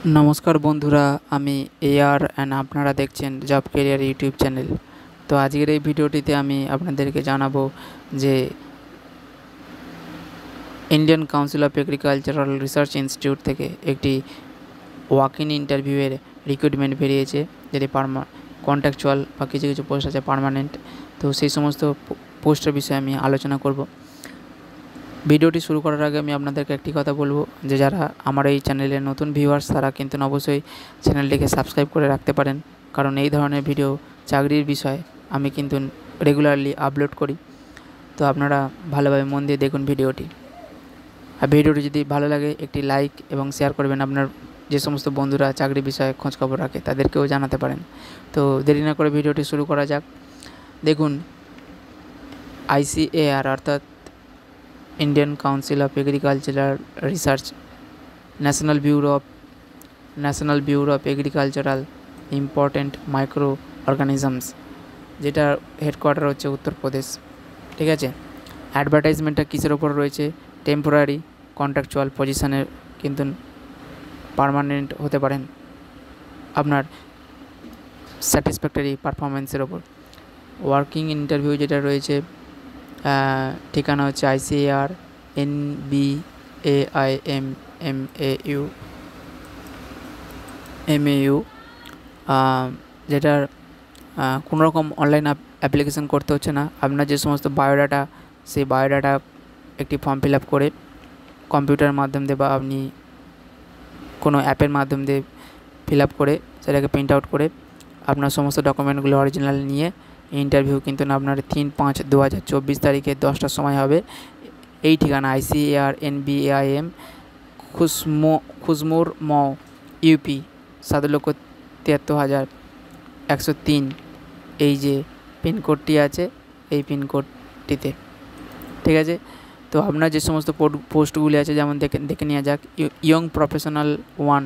नमस्कार बंधुरा आमी एआर एंड आपनारा देखছেন जॉब कैरियर यूट्यूब चैनल। तो आजकेर এই ভিডিওটিতে আমি আপনাদেরকে জানাবো যে Indian council of agricultural research institute থেকে একটি ওয়াক ইন ইন্টারভিউয়ের রিক্রুটমেন্ট বেরিয়েছে, যেটি কন্ট্রাকচুয়াল বা কিছু কিছু পোস্ট আছে পার্মানেন্ট। তো সেই সমস্ত পোস্টের বিষয়ে আমি আলোচনা করব। ভিডিওটি শুরু করার আগে আমি আপনাদেরকে একটি কথা বলবো যে যারা আমার এই চ্যানেলের নতুন ভিউয়ার্স তারা কিন্তু অবশ্যই চ্যানেলটিকে সাবস্ক্রাইব করে রাখতে পারেন, কারণ এই ধরনের ভিডিও চাকরির বিষয়ে আমি কিন্তু রেগুলারলি আপলোড করি। তো আপনারা ভালোভাবে মন দিয়ে দেখুন ভিডিওটি। আর ভিডিওটি যদি ভালো লাগে একটি লাইক এবং শেয়ার করবেন, আপনার যে সমস্ত বন্ধুরা চাকরি বিষয়ে খোঁজখবর রাখে তাদেরকেও জানাতে পারেন। তো দেরি না করে ভিডিওটি শুরু করা যাক। দেখুন, ICAR অর্থাৎ Indian council of agricultural research national bureau of agricultural important micro organisms जेटार हेडकोयार्टार होच्छे उत्तर प्रदेश। ठीक है, एडभार्टाइजमेंटटा किसेर ओपर रयेछे? टेम्पोरारि कन्ट्राक्चुअल पजिशने किन्तु पार्मानेंट होते पारेन आपनार सैटिसफैक्टरि पारफरमेंसेर ओपर। वार्किंग इंटरव्यू जेटा रयेछे ठिकाना হচ্ছে ICAR NBAIMMAU যেটার কোনো রকম অনলাইন অ্যাপ্লিকেশন করতে হচ্ছে না। আপনার যে সমস্ত বায়োডাটা, সেই বায়োডাটা একটি ফর্ম ফিল আপ করে কম্পিউটারের মাধ্যম দিয়ে বা আপনি কোনো অ্যাপের মাধ্যম দিয়ে ফিল আপ করে সেটাকে প্রিন্ট আউট করে আপনার সমস্ত ডকুমেন্টগুলো অরিজিনাল নিয়ে इंटरव्यू किन्तु আপনার 3/5/2024 তারিখে 10টার সময় হবে। এই ঠিকানা ICAR NBAIM খুসমুর মৌ ইউপি 7,73,103 এই যে পিনকোডটি আছে এই পিনকোডটিতে। ঠিক আছে, তো আপনার যে সমস্ত পোস্টগুলি আছে যেমন দেখে নেওয়া যাক। ইয়ং প্রফেশনাল 1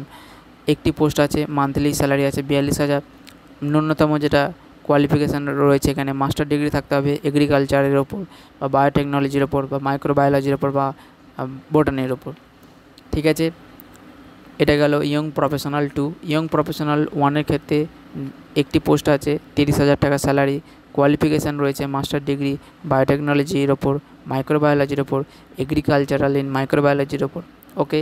একটি পোস্ট আছে, মান্থলি স্যালারি আছে 42,000। ন্যূনতম যেটা কোয়ালিফিকেশান রয়েছে এখানে মাস্টার ডিগ্রি থাকতে হবে এগ্রিকালচারের ওপর বা বায়োটেকনোলজির ওপর বা মাইক্রোবায়োলজির ওপর বা বোটানির ওপর। ঠিক আছে, এটা গেল ইয়ং প্রফেশনাল 2। ইয়ং প্রফেশনাল 1-এর ক্ষেত্রে একটি পোস্ট আছে, 30,000 টাকা স্যালারি। কোয়ালিফিকেশান রয়েছে মাস্টার ডিগ্রি বায়োটেকনোলজির ওপর, মাইক্রোবায়োলজির ওপর, এগ্রিকালচারাল ইন মাইক্রোবায়োলজির ওপর। ওকে,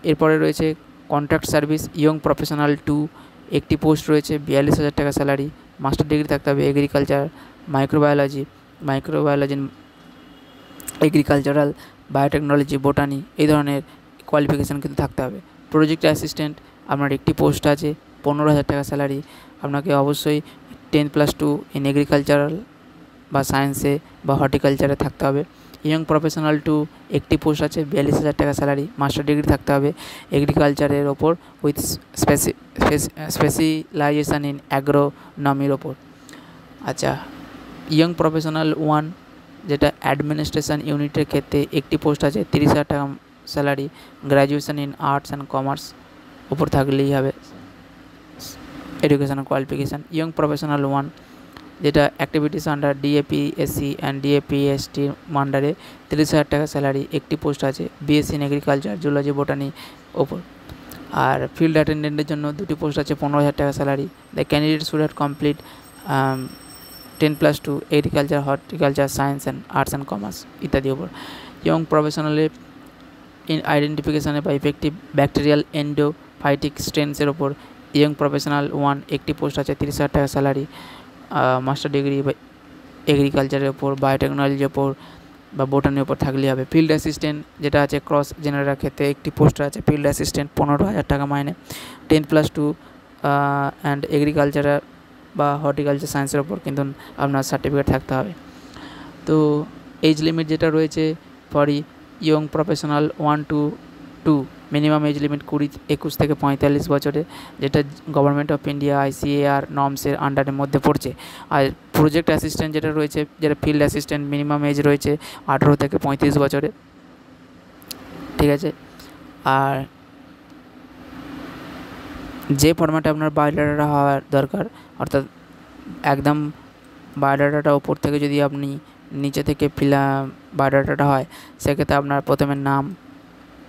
এরপরে রয়েছে কন্ট্রাক্ট সার্ভিস ইয়ং প্রফেশনাল 2 একটি পোস্ট রয়েছে, 42,000 টাকা স্যালারি। মাস্টার ডিগ্রি থাকতে হবে agriculture microbiology agricultural biotechnology botany এই ধরনের কোয়ালিফিকেশান কিন্তু থাকতে হবে। প্রজেক্ট অ্যাসিস্ট্যান্ট আপনার একটি পোস্ট আছে, 15,000 টাকা স্যালারি। আপনাকে অবশ্যই 10+2 ইন এগ্রিকালচারাল বা সায়েন্সে বা হর্টিকালচারে থাকতে হবে। ইয়ং প্রফেশনাল 2 একটি পোস্ট আছে, 42,000 টাকা স্যালারি। মাস্টার ডিগ্রি থাকতে হবে এগ্রিকালচারের ওপর উইথ স্পেশালাইজেশান ইন অ্যাগ্রোনমির ওপর। আচ্ছা, ইয়ং প্রফেশনাল 1 যেটা অ্যাডমিনিস্ট্রেশন ইউনিটের ক্ষেত্রে একটি পোস্ট আছে, 30,000 টাকা salary. Graduation in arts and commerce ওপর থাকলেই হবে এডুকেশনাল কোয়ালিফিকেশান। ইয়ং প্রফেশনাল 1 যেটা activities under DAPSC and DAPST আন্ডারে 30,000 টাকা স্যালারি। একটি পোস্ট আছে, BSc in agriculture zoology botany ওপর। আর ফিল্ড অ্যাটেন্ডেন্টের জন্য দুটি পোস্ট আছে, 15,000 টাকা salary. The candidate should have complete 10+2 agriculture horticulture science and arts and commerce ইত্যাদি ওপর। ইয়ং প্রফেশনালে আইডেন্টিফিকেশানে বা ইফেক্টিভ ব্যাকটেরিয়াল এন্ডোফাইটিক স্ট্রেনসের ওপর ইয়ং প্রফেশনাল 1 একটি পোস্ট আছে, 30,000 টাকা স্যালারি। মাস্টার ডিগ্রি বা এগ্রিকালচারের ওপর বায়োটেকনোলজির ওপর বা বোটানির ওপর থাকলেই হবে। ফিল্ড অ্যাসিস্ট্যান্ট যেটা আছে ক্রস জেনারেলের ক্ষেত্রে একটি পোস্ট আছে, ফিল্ড অ্যাসিস্ট্যান্ট 15,000 টাকা মাইনে। 10+2 অ্যান্ড এগ্রিকালচার বা হর্টিকালচার সায়েন্সের ওপর কিন্তু আপনার সার্টিফিকেট থাকতে হবে। তো এজ লিমিট যেটা রয়েছে for young professional 1 to 2 minimum age limit 21 থেকে 45 বছরে, যেটা গভর্নমেন্ট অফ ইন্ডিয়া ICAR নর্মসের আন্ডারের মধ্যে পড়ছে। আর প্রজেক্ট অ্যাসিস্ট্যান্ট যেটা রয়েছে, যেটা ফিল্ড অ্যাসিস্ট্যান্ট মিনিমাম এজ রয়েছে 18 থেকে 35 বছরে। ঠিক আছে, আর যে ফরম্যাটে আপনার বায়োডাটাটা হওয়ার দরকার, অর্থাৎ একদম বায়োডাটাটা ওপর থেকে যদি আপনি নিচে থেকে বায়োডাটাটা হয়, সেক্ষেত্রে আপনার প্রথমে নাম,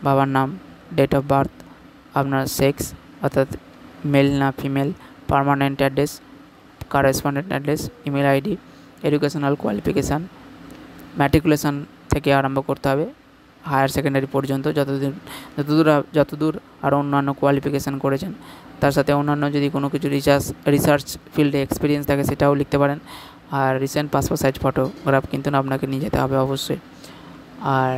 বাবার নাম, ডেট অফ বার্থ, আপনার সেক্স অর্থাৎ মেল না female, permanent address, correspondent address, email ID, educational qualification, matriculation থেকে আরম্ভ করতে হবে হায়ার সেকেন্ডারি পর্যন্ত, যতদূর আরও অন্যান্য কোয়ালিফিকেশান করেছেন। তার সাথে অন্যান্য যদি কোনো কিছু রিসার্চ ফিল্ডে এক্সপিরিয়েন্স থাকে সেটাও লিখতে পারেন। আর রিসেন্ট পাসপোর্ট সাইজ ফটোগ্রাফ কিন্তু আপনাকে নিয়ে যেতে হবে অবশ্যই। আর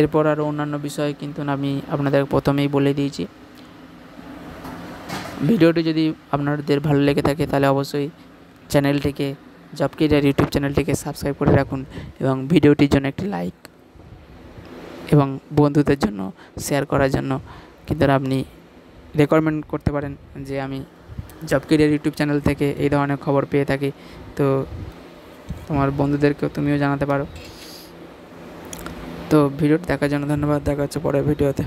এরপর আরও অন্যান্য বিষয় কিন্তু আমি আপনাদের প্রথমেই বলে দিয়েছি। ভিডিওটি যদি আপনাদের ভালো লেগে থাকে তাহলে অবশ্যই চ্যানেলটিকে, জব কেরিয়ার ইউটিউব চ্যানেলটিকে সাবস্ক্রাইব করে রাখুন এবং ভিডিওটির জন্য একটি লাইক এবং বন্ধুদের জন্য শেয়ার করার জন্য কিন্তু আপনি রেকমেন্ড করতে পারেন যে আমি জব কেরিয়ার ইউটিউব চ্যানেল থেকে এই ধরনের খবর পেয়ে থাকি, তো তোমার বন্ধুদেরকেও তুমিও জানাতে পারো। তো ভিডিওটি দেখার জন্য ধন্যবাদ। দেখা হচ্ছে পরের ভিডিওতে।